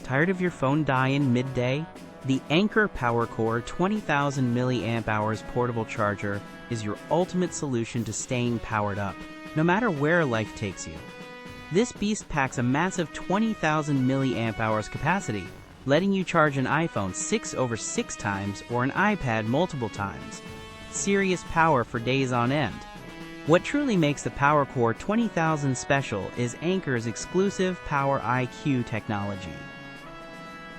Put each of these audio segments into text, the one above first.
Tired of your phone dying midday? The Anker PowerCore 20,000 mAh portable charger is your ultimate solution to staying powered up, no matter where life takes you. This beast packs a massive 20,000 mAh capacity, letting you charge an iPhone 6 over 6 times or an iPad multiple times. Serious power for days on end. What truly makes the PowerCore 20,000 special is Anker's exclusive PowerIQ technology.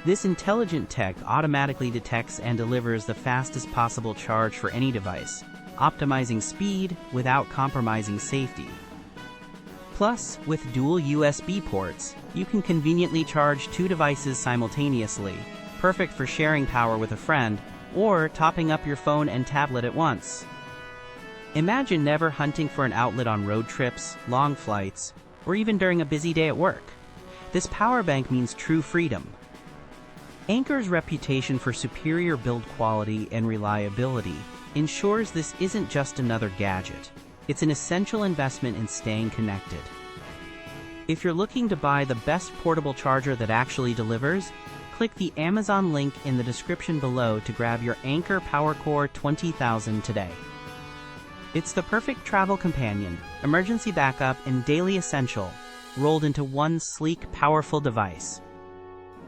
This intelligent tech automatically detects and delivers the fastest possible charge for any device, optimizing speed without compromising safety. Plus, with dual USB ports, you can conveniently charge 2 devices simultaneously, perfect for sharing power with a friend or topping up your phone and tablet at once. Imagine never hunting for an outlet on road trips, long flights, or even during a busy day at work. This power bank means true freedom. Anker's reputation for superior build quality and reliability ensures this isn't just another gadget. It's an essential investment in staying connected. If you're looking to buy the best portable charger that actually delivers, click the Amazon link in the description below to grab your Anker PowerCore 20,000 today. It's the perfect travel companion, emergency backup, and daily essential, rolled into one sleek, powerful device.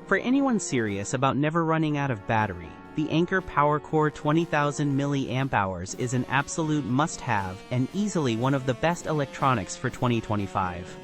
For anyone serious about never running out of battery, the Anker PowerCore 20,000 mAh is an absolute must-have and easily one of the best electronics for 2025.